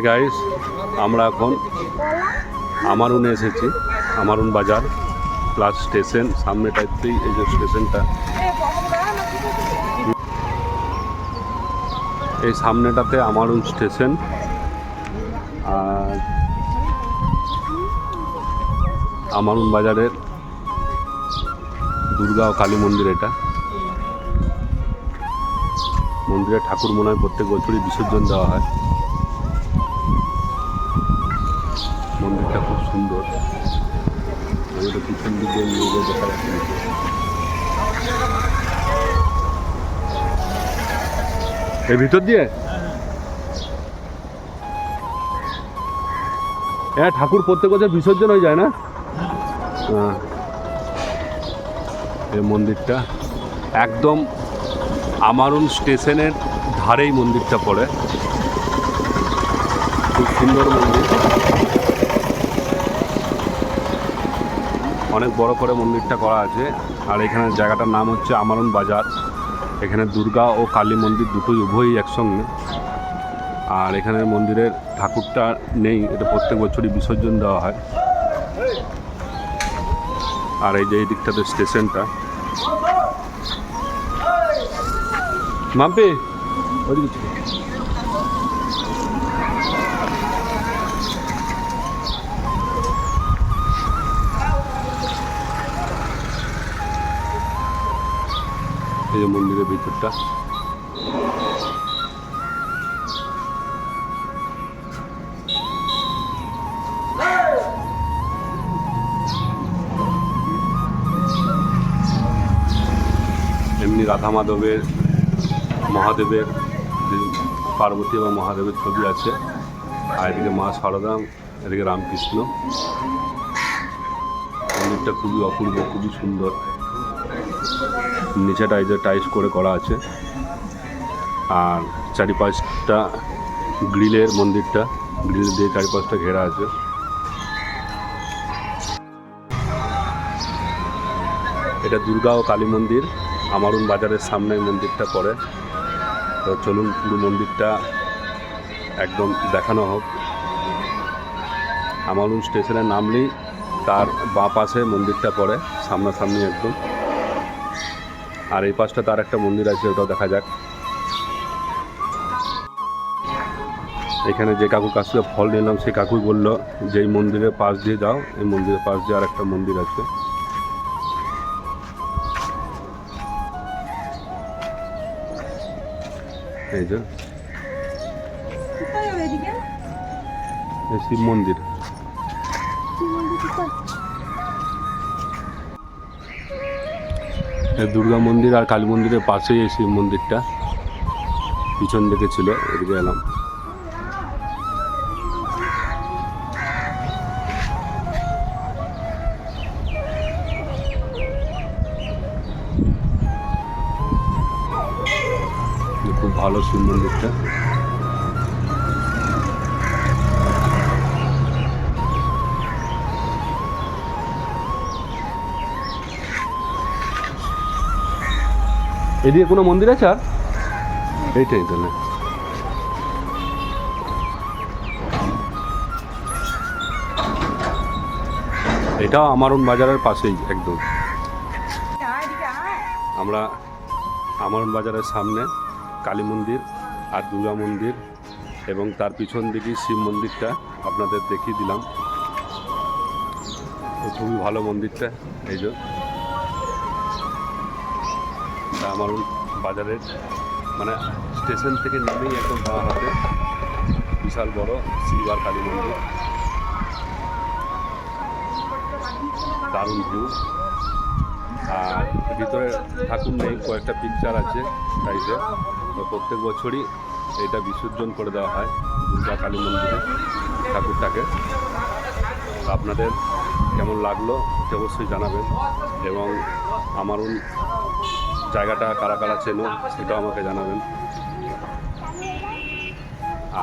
Guys, আমরা এখন আমারুনে এসেছি। আমারুন বাজার প্লাস স্টেশন সামনেটাতেই, এই যে স্টেশনটা, এই সামনেটাতে আমারুন স্টেশন। আর আমারুন বাজারের দুর্গা ও কালী মন্দির। এটা মন্দিরে ঠাকুর মনে হয় প্রত্যেক বছরই বিসর্জন দেওয়া হয়। মন্দিরটা খুব সুন্দর। আমাদের পিছন দিকে নিয়ে দেখা যাচ্ছে। এর ভিতর দিয়ে হ্যাঁ, ঠাকুর প্রত্যেক বছর বিসর্জন হয়ে যায় না? হ্যাঁ, এই মন্দিরটা একদম আমারুন স্টেশনের ধারেই মন্দিরটা পড়ে। খুব সুন্দর মন্দির, অনেক বড় করে মন্দিরটা করা আছে। আর এখানে জায়গাটার নাম হচ্ছে আমারুন বাজার। এখানে দুর্গা ও কালী মন্দির দুটোই উভয়ই একসঙ্গে। আর এখানে মন্দিরের ঠাকুরটা নেই, এটা প্রত্যেক বছরই বিসর্জন দেওয়া হয়। আর এই যে এই দিকটাতে স্টেশনটা। মাম্পি ওইদিকে এই যে মন্দিরের ভিতরটা। এমনি রাধা মাধবের, মহাদেবের, পার্বতী এবং মহাদেবের ছবি আছে। আর এদিকে মা শারদা, এদিকে রামকৃষ্ণ। মন্দিরটা খুবই অপূর্ব, খুবই সুন্দর। নিচেটা এই যে টাইলস করে করা আছে। আর চারিপাশটা গ্রিলের, মন্দিরটা গ্রিল দিয়ে চারিপাশটা ঘেরা আছে। এটা দুর্গা ও কালী মন্দির। আমারুন বাজারের সামনে মন্দিরটা পড়ে। তো চলুন পুরো মন্দিরটা একদম দেখানো হোক। আমারুন স্টেশনে নামলেই তার বাঁ পাশে মন্দিরটা পড়ে, সামনাসামনি একদম। আর এই পাশটা তার একটা মন্দির আছে, ওটাও দেখা যাক। এখানে যে কাকুর কাছ থেকে ফল নিলাম, সেই কাকুই বললো যে এই মন্দিরের পাশ দিয়ে যাও, এই মন্দিরের পাশ দিয়ে আর একটা মন্দির আছে। এই যে শিব মন্দির। দুর্গা মন্দির আর কালী মন্দিরের পাশেই এই শিব মন্দিরটা। পিছন দিকে ছিল, এদিকে এলাম। খুব ভালো শিব মন্দিরটা। এদিকে কোনো মন্দির আছে? আর এইটাই তাহলে। এটাও আমারুন বাজারের পাশেই একদম। আমরা আমারুন বাজারের সামনে কালী মন্দির আর দুর্গা মন্দির এবং তার পিছন দিকেই শিব মন্দিরটা আপনাদের দেখিয়ে দিলাম। তো খুবই ভালো মন্দিরটা। এই যে আমারুন বাজারের মানে স্টেশন থেকে নেমেই একদম বাঁ হাতে বিশাল বড় শিব আর কালী মন্দির। দারুণ ভিউ। আর ভিতরে ঠাকুর নেই, কয়েকটা পিকচার আছে সাইডে। তো প্রত্যেক বছরই এটা বিসর্জন করে দেওয়া হয় দুর্গা কালী মন্দিরে ঠাকুরটাকে। আপনাদের কেমন লাগলো সেটা অবশ্যই জানাবেন। এবং আমারুন জায়গাটা কারা কারা চেনো সেটাও আমাকে জানাবেন।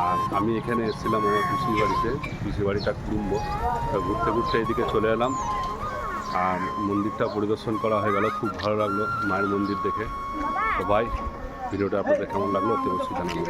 আর আমি এখানে এসেছিলাম আমার পিসির বাড়িতে, পিসির বাড়িটা কুড়ুম্ব। ঘুরতে ঘুরতে এদিকে চলে এলাম। আর মন্দিরটা পরিদর্শন করা হয়ে গেল, খুব ভালো লাগলো মায়ের মন্দির দেখে। তো ভাই, ভিডিওটা আপনাদের কেমন লাগলো অবশ্যই জানাবেন।